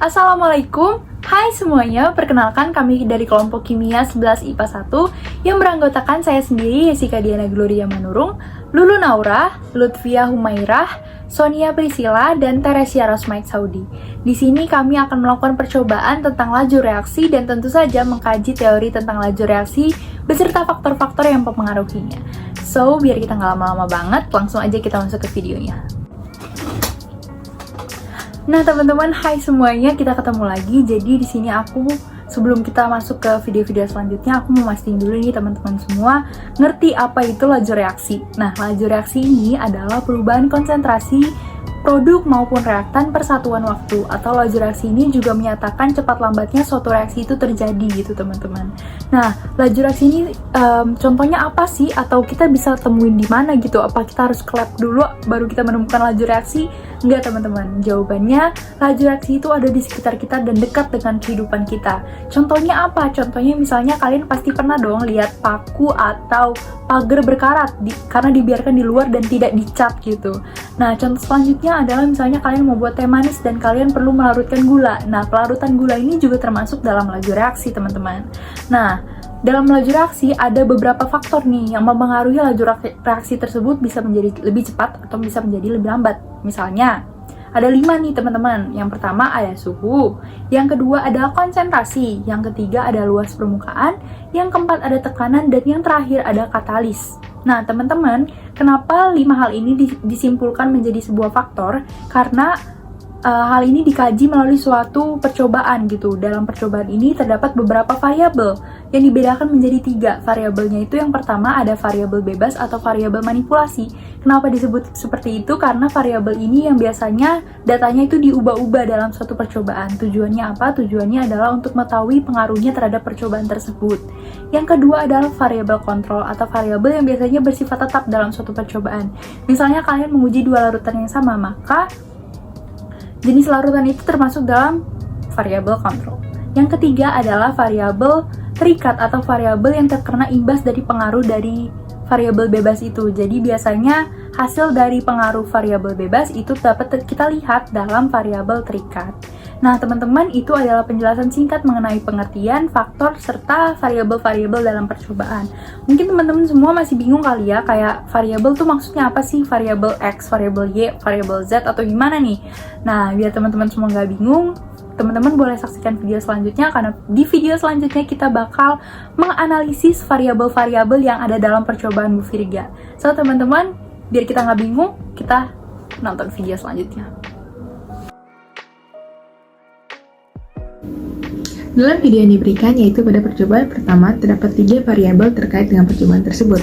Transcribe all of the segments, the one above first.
Assalamualaikum, hai semuanya, perkenalkan kami dari kelompok Kimia 11 IPA 1 yang beranggotakan saya sendiri, Jessica Diana Gloria Manurung, Lulu Naura, Lutfia Humairah, Sonia Priscilla, dan Teresia Rosmaik Saudi. Di sini kami akan melakukan percobaan tentang laju reaksi dan tentu saja mengkaji teori tentang laju reaksi beserta faktor-faktor yang mempengaruhinya. So, biar kita nggak lama-lama banget, langsung aja kita masuk ke videonya. Nah teman-teman, hai semuanya, kita ketemu lagi. Jadi di sini aku, sebelum kita masuk ke video-video selanjutnya, aku mau mastiin dulu nih teman-teman semua ngerti apa itu laju reaksi. Nah, laju reaksi ini adalah perubahan konsentrasi produk maupun reaktan per satuan waktu, atau laju reaksi ini juga menyatakan cepat lambatnya suatu reaksi itu terjadi gitu teman-teman. Nah, laju reaksi ini contohnya apa sih, atau kita bisa temuin di mana gitu? Apa kita harus ke lab dulu baru kita menemukan laju reaksi? Enggak teman-teman, jawabannya laju reaksi itu ada di sekitar kita dan dekat dengan kehidupan kita. Contohnya apa? Contohnya misalnya kalian pasti pernah dong lihat paku atau pagar berkarat karena dibiarkan di luar dan tidak dicat gitu. Nah, contoh selanjutnya adalah misalnya kalian mau buat teh manis dan kalian perlu melarutkan gula. Nah, pelarutan gula ini juga termasuk dalam laju reaksi teman-teman. Nah, dalam laju reaksi ada beberapa faktor nih yang mempengaruhi laju reaksi tersebut bisa menjadi lebih cepat atau bisa menjadi lebih lambat. Misalnya, ada 5 nih teman-teman. Yang pertama ada suhu, yang kedua adalah konsentrasi, yang ketiga ada luas permukaan, yang keempat ada tekanan, dan yang terakhir ada katalis. Nah teman-teman, kenapa 5 hal ini disimpulkan menjadi sebuah faktor? Karena hal ini dikaji melalui suatu percobaan gitu. Dalam percobaan ini terdapat beberapa variabel yang dibedakan menjadi 3. Variabelnya itu yang pertama ada variabel bebas atau variabel manipulasi. Kenapa disebut seperti itu? Karena variabel ini yang biasanya datanya itu diubah-ubah dalam suatu percobaan. Tujuannya apa? Tujuannya adalah untuk mengetahui pengaruhnya terhadap percobaan tersebut. Yang kedua adalah variabel kontrol atau variabel yang biasanya bersifat tetap dalam suatu percobaan. Misalnya kalian menguji 2 larutan yang sama, maka jenis larutan itu termasuk dalam variabel kontrol. Yang ketiga adalah variabel terikat atau variabel yang terkena imbas dari pengaruh dari variabel bebas itu. Jadi biasanya hasil dari pengaruh variabel bebas itu dapat kita lihat dalam variabel terikat. Nah teman-teman, itu adalah penjelasan singkat mengenai pengertian, faktor, serta variabel-variabel dalam percobaan. Mungkin teman-teman semua masih bingung kali ya, kayak variabel tuh maksudnya apa sih? Variabel X, variabel Y, variabel Z, atau gimana nih? Nah, biar teman-teman semua nggak bingung, teman-teman boleh saksikan video selanjutnya, karena di video selanjutnya kita bakal menganalisis variabel-variabel yang ada dalam percobaan Bu Virga. So teman-teman, biar kita nggak bingung, kita nonton video selanjutnya. Dalam video yang diberikan, yaitu pada percobaan pertama, terdapat 3 variabel terkait dengan percobaan tersebut.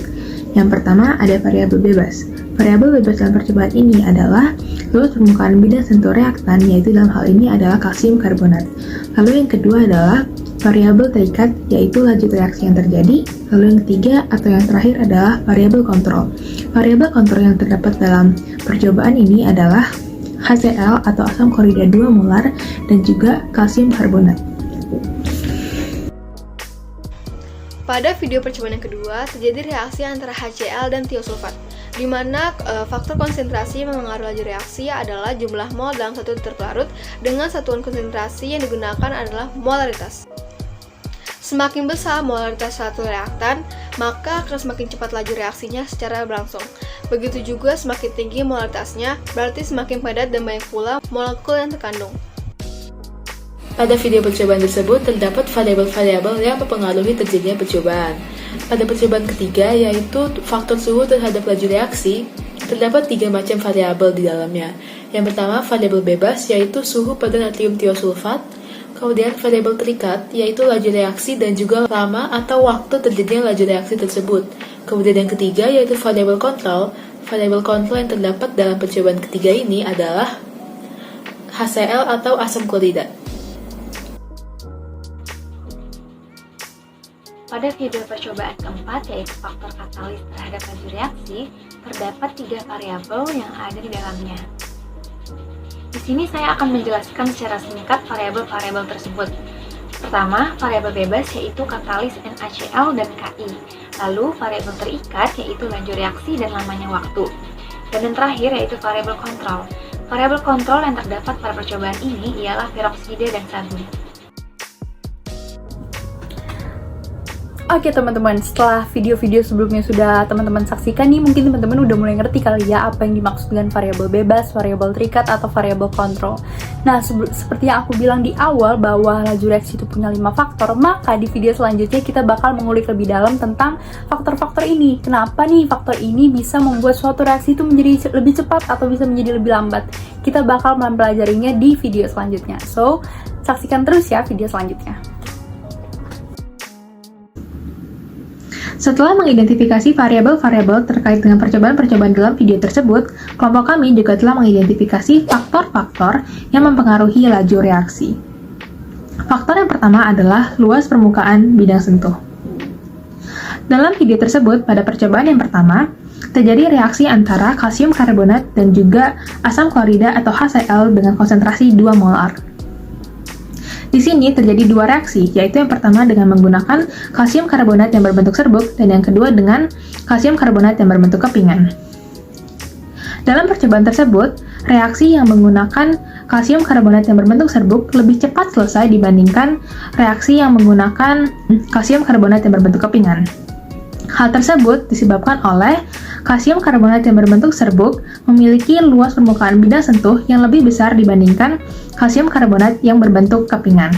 Yang pertama, ada variabel bebas. Variabel bebas dalam percobaan ini adalah luas permukaan bidang sentuh reaktan, yaitu dalam hal ini adalah kalsium karbonat. Lalu yang kedua adalah variabel terikat, yaitu laju reaksi yang terjadi. Lalu yang ketiga atau yang terakhir adalah variabel kontrol. Variabel kontrol yang terdapat dalam percobaan ini adalah HCl atau asam klorida 2 molar dan juga kalsium karbonat. Pada video percobaan yang kedua, terjadi reaksi antara HCl dan tiosulfat, di mana faktor konsentrasi yang mempengaruhi laju reaksi adalah jumlah mol dalam satu liter pelarut dengan satuan konsentrasi yang digunakan adalah molaritas. Semakin besar molaritas satu reaktan, maka akan semakin cepat laju reaksinya secara berlangsung. Begitu juga semakin tinggi molaritasnya, berarti semakin padat dan banyak pula molekul yang terkandung. Pada video percobaan tersebut terdapat variabel-variabel yang mempengaruhi terjadinya percobaan. Pada percobaan ketiga, yaitu faktor suhu terhadap laju reaksi, terdapat 3 macam variabel di dalamnya. Yang pertama, variabel bebas, yaitu suhu pada natrium tiosulfat. Kemudian variabel terikat, yaitu laju reaksi dan juga lama atau waktu terjadinya laju reaksi tersebut. Kemudian yang ketiga, yaitu variabel kontrol. Variabel kontrol yang terdapat dalam percobaan ketiga ini adalah HCl atau asam klorida. Pada video percobaan keempat, yaitu faktor katalis terhadap laju reaksi, terdapat 3 variabel yang ada di dalamnya. Di sini saya akan menjelaskan secara singkat variabel-variabel tersebut. Pertama, variabel bebas yaitu katalis NaCl dan Ki. Lalu, variabel terikat yaitu laju reaksi dan lamanya waktu. Dan yang terakhir yaitu variabel kontrol. Variabel kontrol yang terdapat pada percobaan ini ialah peroksida dan sabun. Oke teman-teman, setelah video-video sebelumnya sudah teman-teman saksikan nih, mungkin teman-teman udah mulai ngerti kali ya apa yang dimaksud dengan variabel bebas, variabel terikat, atau variabel kontrol. Nah, seperti yang aku bilang di awal bahwa laju reaksi itu punya 5 faktor, maka di video selanjutnya kita bakal mengulik lebih dalam tentang faktor-faktor ini. Kenapa nih faktor ini bisa membuat suatu reaksi itu menjadi lebih cepat atau bisa menjadi lebih lambat? Kita bakal mempelajarinya di video selanjutnya. So, saksikan terus ya video selanjutnya. Setelah mengidentifikasi variabel-variabel terkait dengan percobaan-percobaan dalam video tersebut, kelompok kami juga telah mengidentifikasi faktor-faktor yang mempengaruhi laju reaksi. Faktor yang pertama adalah luas permukaan bidang sentuh. Dalam video tersebut, pada percobaan yang pertama, terjadi reaksi antara kalsium karbonat dan juga asam klorida atau HCl dengan konsentrasi 2 molar. Di sini terjadi dua reaksi, yaitu yang pertama dengan menggunakan kalsium karbonat yang berbentuk serbuk dan yang kedua dengan kalsium karbonat yang berbentuk kepingan. Dalam percobaan tersebut, reaksi yang menggunakan kalsium karbonat yang berbentuk serbuk lebih cepat selesai dibandingkan reaksi yang menggunakan kalsium karbonat yang berbentuk kepingan. Hal tersebut disebabkan oleh kalsium karbonat yang berbentuk serbuk memiliki luas permukaan bidang sentuh yang lebih besar dibandingkan kalsium karbonat yang berbentuk kepingan.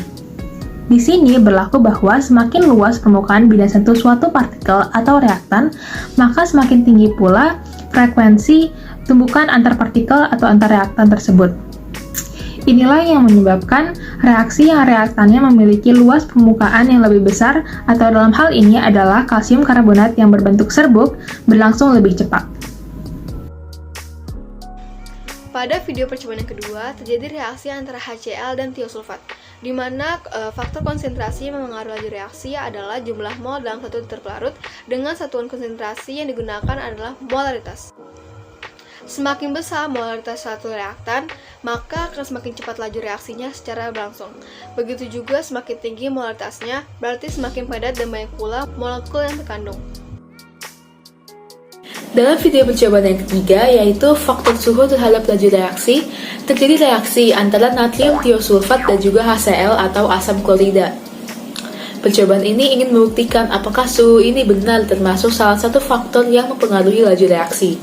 Di sini berlaku bahwa semakin luas permukaan bidang sentuh suatu partikel atau reaktan, maka semakin tinggi pula frekuensi tumbukan antar partikel atau antar reaktan tersebut. Inilah yang menyebabkan reaksi yang reaktannya memiliki luas permukaan yang lebih besar, atau dalam hal ini adalah kalsium karbonat yang berbentuk serbuk berlangsung lebih cepat. Pada video percobaan yang kedua, terjadi reaksi antara HCl dan tiosulfat, di mana faktor konsentrasi yang mempengaruhi laju reaksi adalah jumlah mol dalam satu liter pelarut dengan satuan konsentrasi yang digunakan adalah molaritas. Semakin besar molaritas satu reaktan, maka akan semakin cepat laju reaksinya secara berlangsung. Begitu juga semakin tinggi molaritasnya, berarti semakin padat dan banyak pula molekul yang terkandung. Dalam video percobaan yang ketiga, yaitu faktor suhu terhadap laju reaksi, terjadi reaksi antara natrium tiosulfat dan juga HCl atau asam klorida. Percobaan ini ingin membuktikan apakah suhu ini benar termasuk salah satu faktor yang mempengaruhi laju reaksi.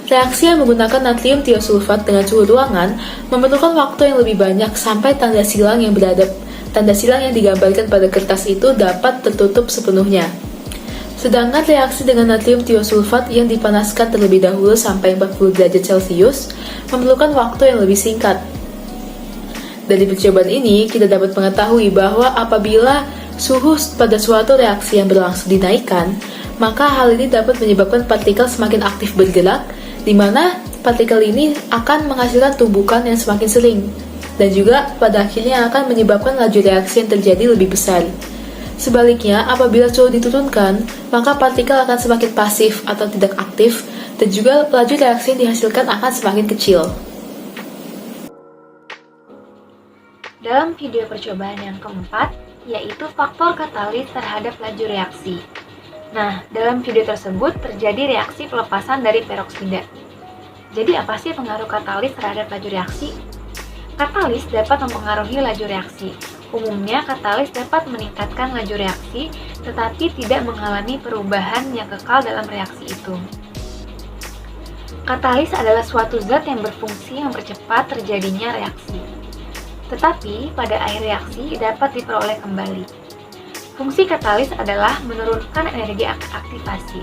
Reaksi yang menggunakan natrium tiosulfat dengan suhu ruangan memerlukan waktu yang lebih banyak sampai tanda silang yang digambarkan pada kertas itu dapat tertutup sepenuhnya. Sedangkan reaksi dengan natrium tiosulfat yang dipanaskan terlebih dahulu sampai 40 derajat Celcius memerlukan waktu yang lebih singkat. Dari percobaan ini, kita dapat mengetahui bahwa apabila suhu pada suatu reaksi yang berlangsung dinaikkan, maka hal ini dapat menyebabkan partikel semakin aktif bergerak, di mana partikel ini akan menghasilkan tumbukan yang semakin sering, dan juga pada akhirnya akan menyebabkan laju reaksi yang terjadi lebih besar. Sebaliknya, apabila suhu diturunkan, maka partikel akan semakin pasif atau tidak aktif, dan juga laju reaksi yang dihasilkan akan semakin kecil. Dalam video percobaan yang keempat, yaitu faktor katalis terhadap laju reaksi. Nah, dalam video tersebut terjadi reaksi pelepasan dari peroksida. Jadi apa sih pengaruh katalis terhadap laju reaksi? Katalis dapat mempengaruhi laju reaksi. Umumnya, katalis dapat meningkatkan laju reaksi, tetapi tidak mengalami perubahan yang kekal dalam reaksi itu. Katalis adalah suatu zat yang berfungsi mempercepat terjadinya reaksi. Tetapi, pada akhir reaksi dapat diperoleh kembali. Fungsi katalis adalah menurunkan energi aktivasi,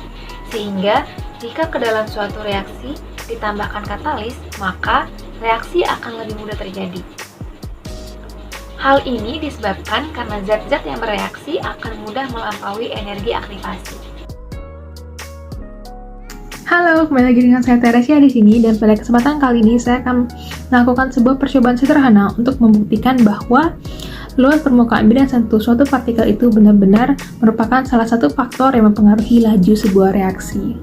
sehingga jika ke dalam suatu reaksi ditambahkan katalis, maka reaksi akan lebih mudah terjadi. Hal ini disebabkan karena zat-zat yang bereaksi akan mudah melampaui energi aktivasi. Halo, kembali lagi dengan saya Teresia di sini, dan pada kesempatan kali ini saya akan melakukan sebuah percobaan sederhana untuk membuktikan bahwa luas permukaan bidang sentuh suatu partikel itu benar-benar merupakan salah satu faktor yang mempengaruhi laju sebuah reaksi.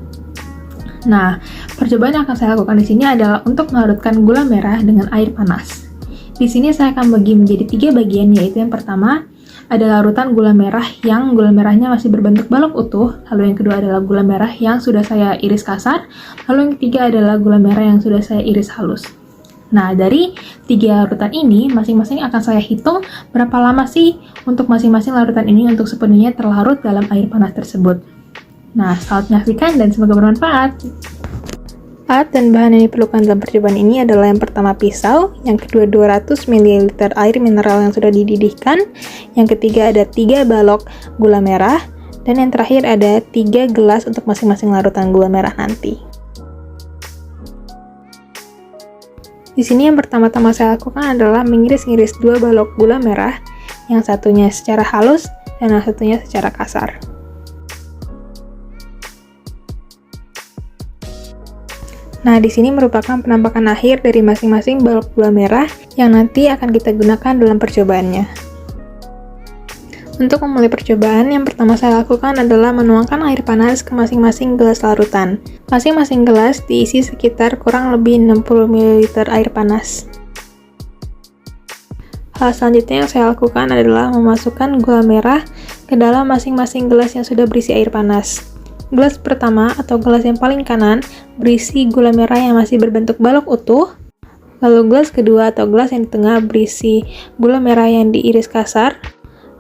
Nah, percobaan yang akan saya lakukan di sini adalah untuk melarutkan gula merah dengan air panas. Di sini saya akan bagi menjadi 3 bagian, yaitu yang pertama ada larutan gula merah yang gula merahnya masih berbentuk balok utuh, lalu yang kedua adalah gula merah yang sudah saya iris kasar, lalu yang ketiga adalah gula merah yang sudah saya iris halus. Nah, dari 3 larutan ini, masing-masing akan saya hitung berapa lama sih untuk masing-masing larutan ini untuk sepenuhnya terlarut dalam air panas tersebut. Nah, selamat menyaksikan dan semoga bermanfaat. Alat dan bahan yang diperlukan dalam percobaan ini adalah yang pertama pisau, yang kedua 200 ml air mineral yang sudah dididihkan, yang ketiga ada 3 balok gula merah, dan yang terakhir ada 3 gelas untuk masing-masing larutan gula merah nanti. Di sini yang pertama-tama saya lakukan adalah mengiris-ngiris 2 balok gula merah, yang satunya secara halus dan yang satunya secara kasar. Nah, di sini merupakan penampakan akhir dari masing-masing balok gula merah yang nanti akan kita gunakan dalam percobaannya. Untuk memulai percobaan, yang pertama saya lakukan adalah menuangkan air panas ke masing-masing gelas larutan. Masing-masing gelas diisi sekitar kurang lebih 60 ml air panas. Hal selanjutnya yang saya lakukan adalah memasukkan gula merah ke dalam masing-masing gelas yang sudah berisi air panas. Gelas pertama atau gelas yang paling kanan berisi gula merah yang masih berbentuk balok utuh, lalu gelas kedua atau gelas yang di tengah berisi gula merah yang diiris kasar,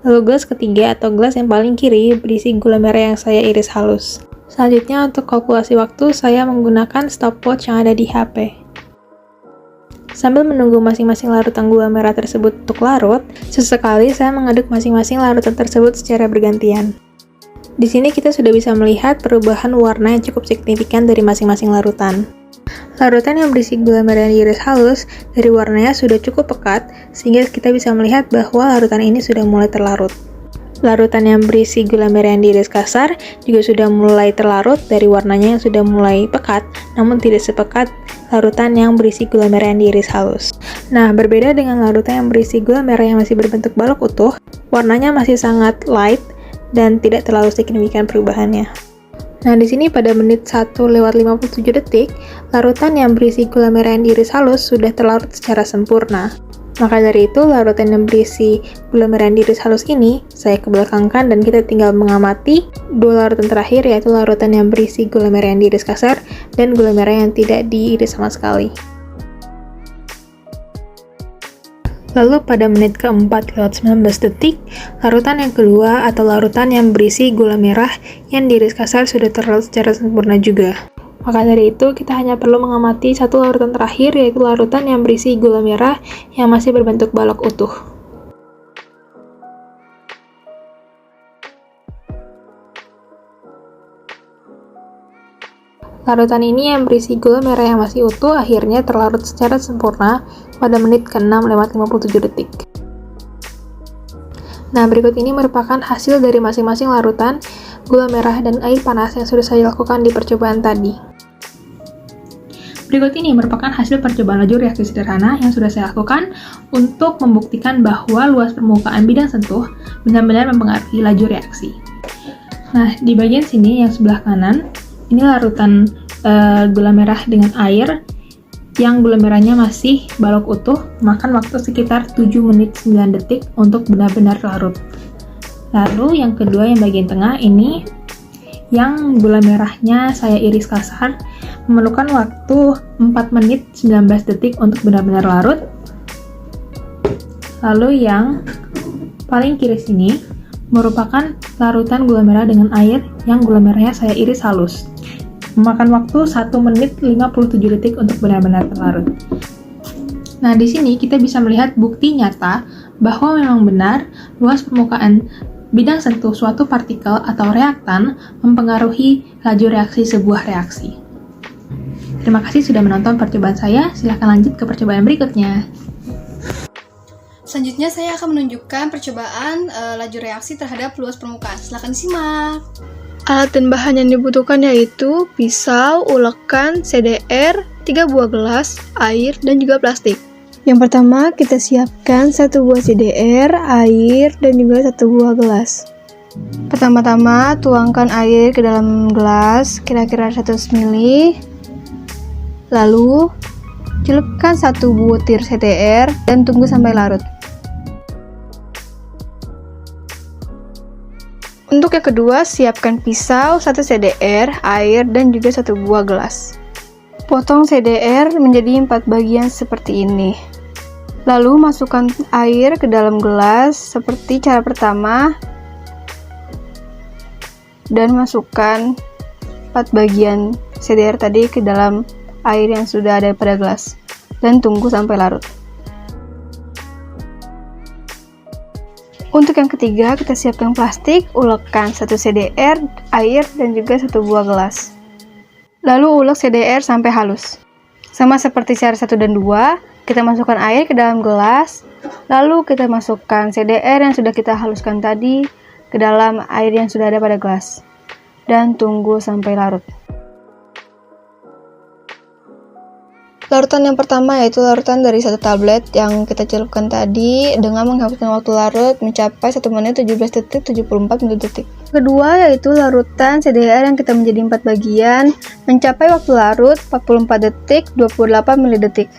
lalu gelas ketiga atau gelas yang paling kiri berisi gula merah yang saya iris halus. Selanjutnya untuk kalkulasi waktu, saya menggunakan stopwatch yang ada di HP. Sambil menunggu masing-masing larutan gula merah tersebut untuk larut, sesekali saya mengaduk masing-masing larutan tersebut secara bergantian. Di sini kita sudah bisa melihat perubahan warna yang cukup signifikan dari masing-masing larutan. Larutan yang berisi gula merah yang diiris halus, dari warnanya sudah cukup pekat, sehingga kita bisa melihat bahwa larutan ini sudah mulai terlarut. Larutan yang berisi gula merah yang diiris kasar juga sudah mulai terlarut dari warnanya yang sudah mulai pekat, namun tidak sepekat larutan yang berisi gula merah yang diiris halus. Nah, berbeda dengan larutan yang berisi gula merah yang masih berbentuk balok utuh, warnanya masih sangat light dan tidak terlalu signifikan perubahannya. Nah, di sini pada menit 1:57 detik, larutan yang berisi gula merah yang diiris halus sudah terlarut secara sempurna. Maka dari itu, larutan yang berisi gula merah yang diiris halus ini saya kebelakangkan dan kita tinggal mengamati 2 larutan terakhir, yaitu larutan yang berisi gula merah yang diiris kasar dan gula merah yang tidak diiris sama sekali. Lalu pada menit ke-4:19 detik, larutan yang kedua atau larutan yang berisi gula merah yang diiris kasar sudah terlarut secara sempurna juga. Maka dari itu, kita hanya perlu mengamati 1 larutan terakhir, yaitu larutan yang berisi gula merah yang masih berbentuk balok utuh. Larutan ini yang berisi gula merah yang masih utuh akhirnya terlarut secara sempurna pada menit ke-6:57 detik. Nah, berikut ini merupakan hasil dari masing-masing larutan gula merah dan air panas yang sudah saya lakukan di percobaan tadi. Berikut ini merupakan hasil percobaan laju reaksi sederhana yang sudah saya lakukan untuk membuktikan bahwa luas permukaan bidang sentuh benar-benar mempengaruhi laju reaksi. Nah, di bagian sini yang sebelah kanan, ini larutan gula merah dengan air yang gula merahnya masih balok utuh, makan waktu sekitar 7 menit 9 detik untuk benar-benar larut. Lalu yang kedua yang bagian tengah ini yang gula merahnya saya iris kasar, memerlukan waktu 4 menit 19 detik untuk benar-benar larut. Lalu yang paling kiri sini merupakan larutan gula merah dengan air yang gula merahnya saya iris halus, memakan waktu 1 menit 57 detik untuk benar-benar terlarut. Nah, di sini kita bisa melihat bukti nyata bahwa memang benar luas permukaan bidang sentuh suatu partikel atau reaktan mempengaruhi laju reaksi sebuah reaksi. Terima kasih sudah menonton percobaan saya, silahkan lanjut ke percobaan berikutnya. Selanjutnya saya akan menunjukkan percobaan laju reaksi terhadap luas permukaan. Silahkan disimak. Alat dan bahan yang dibutuhkan yaitu pisau, ulekan, CDR, 3 buah gelas, air, dan juga plastik. Yang pertama, kita siapkan 1 buah CDR, air, dan juga 1 buah gelas. Pertama-tama, tuangkan air ke dalam gelas, kira-kira 100 ml. Lalu, celupkan 1 butir CDR dan tunggu sampai larut. Untuk yang kedua, siapkan pisau, 1 CDR, air, dan juga 1 buah gelas. Potong CDR menjadi 4 bagian seperti ini. Lalu masukkan air ke dalam gelas seperti cara pertama dan masukkan 4 bagian CDR tadi ke dalam air yang sudah ada pada gelas dan tunggu sampai larut. Untuk yang ketiga, kita siapkan plastik, ulekkan 1 CDR, air, dan juga 1 buah gelas. Lalu ulek CDR sampai halus. Sama seperti cara 1 dan 2, kita masukkan air ke dalam gelas, lalu kita masukkan CDR yang sudah kita haluskan tadi ke dalam air yang sudah ada pada gelas. Dan tunggu sampai larut. Larutan yang pertama yaitu larutan dari 1 tablet yang kita celupkan tadi dengan menghabiskan waktu larut mencapai 1 menit 17 detik 74 detik. Kedua yaitu larutan CDR yang kita menjadi 4 bagian mencapai waktu larut 44 detik 28 milidetik.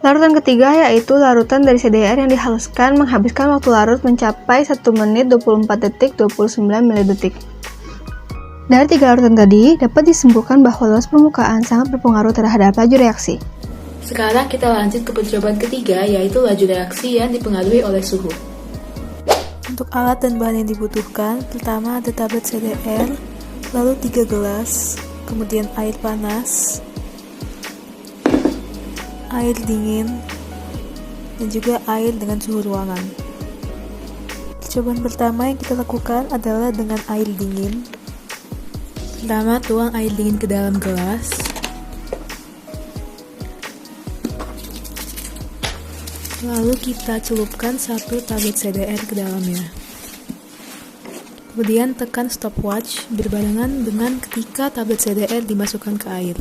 Larutan ketiga yaitu larutan dari CDR yang dihaluskan menghabiskan waktu larut mencapai 1 menit 24 detik 29 milidetik. Dari 3 larutan tadi, dapat disimpulkan bahwa luas permukaan sangat berpengaruh terhadap laju reaksi. Sekarang kita lanjut ke percobaan ketiga, yaitu laju reaksi yang dipengaruhi oleh suhu. Untuk alat dan bahan yang dibutuhkan, pertama ada tablet CDR, lalu 3 gelas, kemudian air panas, air dingin, dan juga air dengan suhu ruangan. Percobaan pertama yang kita lakukan adalah dengan air dingin. Pertama, tuang air dingin ke dalam gelas. Lalu kita celupkan 1 tablet CDR ke dalamnya. Kemudian tekan stopwatch berbarengan dengan ketika tablet CDR dimasukkan ke air.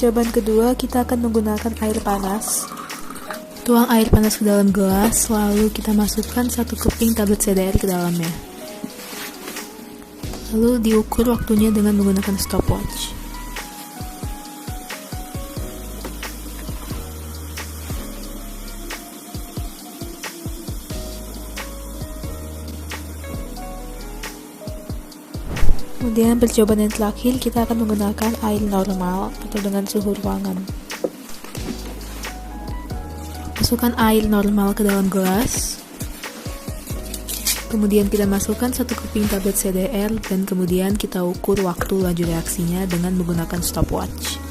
Percobaan kedua, kita akan menggunakan air panas. Tuang air panas ke dalam gelas, lalu kita masukkan 1 keping tablet CDR ke dalamnya. Lalu diukur waktunya dengan menggunakan stopwatch. Kemudian percobaan yang terakhir, kita akan menggunakan air normal atau dengan suhu ruangan. Masukkan air normal ke dalam gelas. Kemudian kita masukkan 1 keping tablet CDR dan kemudian kita ukur waktu laju reaksinya dengan menggunakan stopwatch.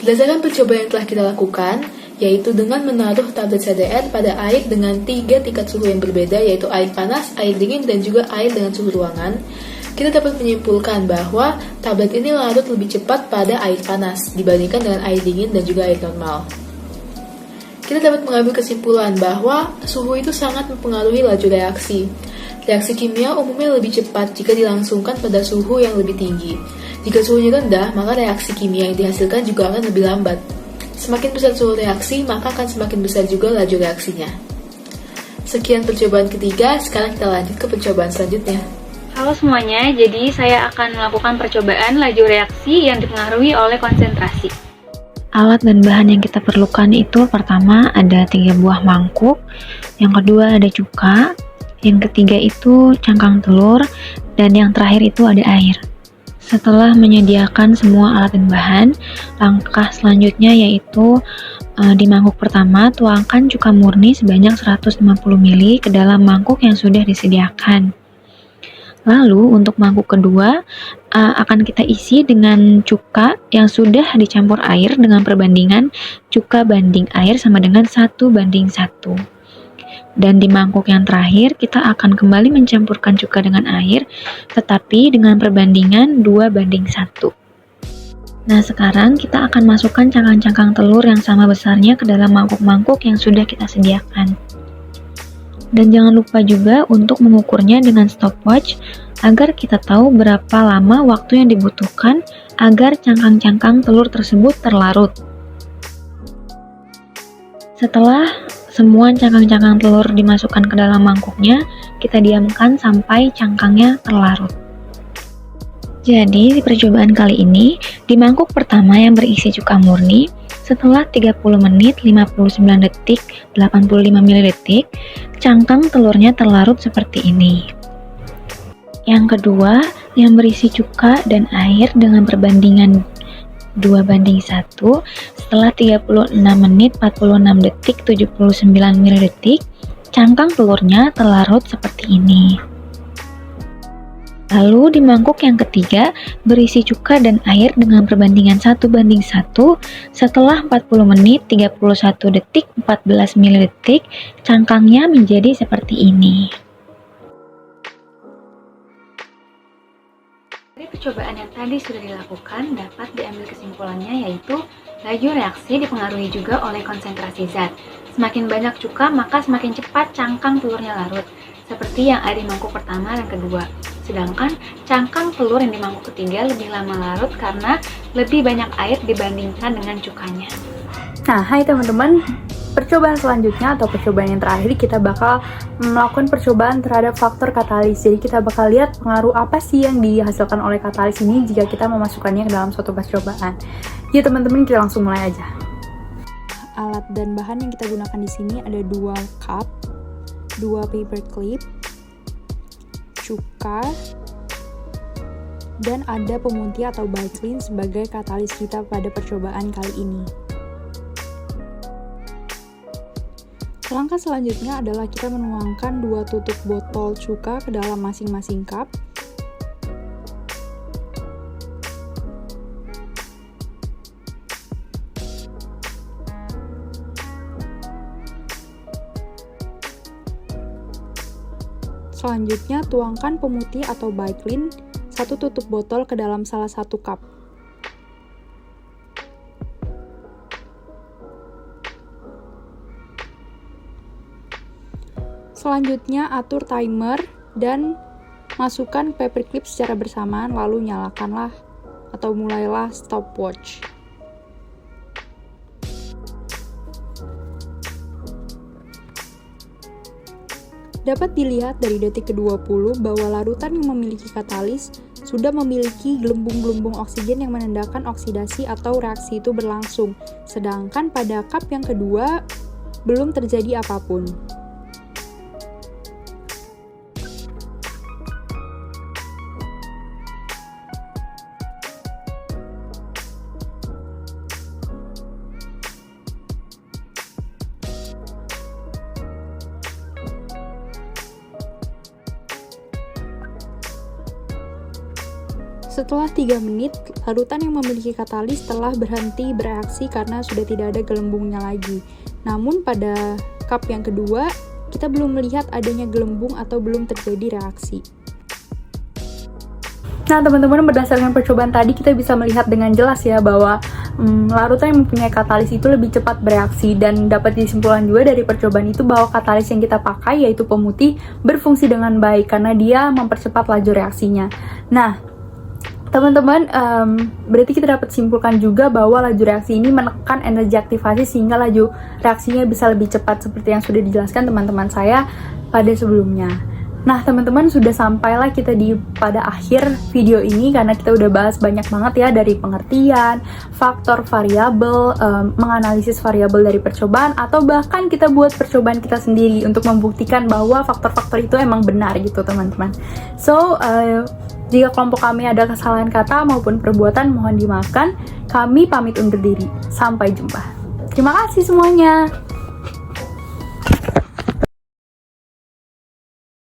Berdasarkan percobaan yang telah kita lakukan, yaitu dengan menaruh tablet CDR pada air dengan 3 tingkat suhu yang berbeda, yaitu air panas, air dingin, dan juga air dengan suhu ruangan, kita dapat menyimpulkan bahwa tablet ini larut lebih cepat pada air panas dibandingkan dengan air dingin dan juga air normal. Kita dapat mengambil kesimpulan bahwa suhu itu sangat mempengaruhi laju reaksi. Reaksi kimia umumnya lebih cepat jika dilangsungkan pada suhu yang lebih tinggi. Jika suhunya rendah, maka reaksi kimia yang dihasilkan juga akan lebih lambat. Semakin besar suhu reaksi, maka akan semakin besar juga laju reaksinya. Sekian percobaan ketiga, sekarang kita lanjut ke percobaan selanjutnya. Halo semuanya, jadi saya akan melakukan percobaan laju reaksi yang dipengaruhi oleh konsentrasi. Alat dan bahan yang kita perlukan itu pertama ada 3 buah mangkuk, yang kedua ada cuka, yang ketiga itu cangkang telur, dan yang terakhir itu ada air. Setelah menyediakan semua alat dan bahan, langkah selanjutnya yaitu di mangkuk pertama tuangkan cuka murni sebanyak 150 ml ke dalam mangkuk yang sudah disediakan. Lalu untuk mangkuk kedua akan kita isi dengan cuka yang sudah dicampur air dengan perbandingan cuka banding air sama dengan 1:1. Dan di mangkuk yang terakhir kita akan kembali mencampurkan cuka dengan air tetapi dengan perbandingan 2:1. Nah, sekarang kita akan masukkan cangkang-cangkang telur yang sama besarnya ke dalam mangkuk-mangkuk yang sudah kita sediakan. Dan jangan lupa juga untuk mengukurnya dengan stopwatch agar kita tahu berapa lama waktu yang dibutuhkan agar cangkang-cangkang telur tersebut terlarut. Setelah semua cangkang-cangkang telur dimasukkan ke dalam mangkuknya, kita diamkan sampai cangkangnya terlarut. Jadi, di percobaan kali ini, di mangkuk pertama yang berisi cuka murni, setelah 30 menit, 59 detik, 85 ml, cangkang telurnya terlarut seperti ini. Yang kedua, yang berisi cuka dan air dengan perbandingan 2:1, setelah 36 menit, 46 detik, 79 ml, cangkang telurnya terlarut seperti ini. Lalu di mangkuk yang ketiga berisi cuka dan air dengan perbandingan 1:1, setelah 40 menit, 31 detik, 14 ml, cangkangnya menjadi seperti ini. Dari percobaan yang tadi sudah dilakukan, dapat diambil kesimpulannya yaitu laju reaksi dipengaruhi juga oleh konsentrasi zat. Semakin banyak cuka, maka semakin cepat cangkang telurnya larut, seperti yang ada di mangkuk pertama dan kedua. Sedangkan cangkang telur yang di mangkuk ketiga lebih lama larut karena lebih banyak air dibandingkan dengan cukanya. Nah, hai teman-teman, percobaan selanjutnya atau percobaan yang terakhir kita bakal melakukan percobaan terhadap faktor katalis. Jadi kita bakal lihat pengaruh apa sih yang dihasilkan oleh katalis ini jika kita memasukkannya ke dalam suatu percobaan. Ya teman-teman, kita langsung mulai aja. Alat dan bahan yang kita gunakan di sini ada 2 cup, 2 paper clip, cuka, dan ada pemutih atau baiklin sebagai katalis kita pada percobaan kali ini. Langkah selanjutnya adalah kita menuangkan 2 tutup botol cuka ke dalam masing-masing cup. Selanjutnya, tuangkan pemutih atau baiklin 1 tutup botol ke dalam salah satu cup. Selanjutnya, atur timer dan masukkan paperclip secara bersamaan, lalu nyalakanlah atau mulailah stopwatch. Dapat dilihat dari detik ke-20 bahwa larutan yang memiliki katalis sudah memiliki gelembung-gelembung oksigen yang menandakan oksidasi atau reaksi itu berlangsung, sedangkan pada cup yang kedua belum terjadi apapun. Setelah 3 menit, larutan yang memiliki katalis telah berhenti bereaksi karena sudah tidak ada gelembungnya lagi. Namun pada cup yang kedua, kita belum melihat adanya gelembung atau belum terjadi reaksi. Nah teman-teman, berdasarkan percobaan tadi kita bisa melihat dengan jelas ya bahwa larutan yang mempunyai katalis itu lebih cepat bereaksi, dan dapat disimpulkan juga dari percobaan itu bahwa katalis yang kita pakai yaitu pemutih berfungsi dengan baik karena dia mempercepat laju reaksinya. Nah teman-teman, berarti kita dapat simpulkan juga bahwa laju reaksi ini menekan energi aktivasi sehingga laju reaksinya bisa lebih cepat seperti yang sudah dijelaskan teman-teman saya pada sebelumnya. Nah teman-teman, sudah sampailah kita pada akhir video ini karena kita udah bahas banyak banget ya dari pengertian, faktor variabel, menganalisis variabel dari percobaan, atau bahkan kita buat percobaan kita sendiri untuk membuktikan bahwa faktor-faktor itu emang benar gitu teman-teman. So, jika kelompok kami ada kesalahan kata maupun perbuatan, mohon dimaafkan. Kami pamit undur diri. Sampai jumpa. Terima kasih semuanya.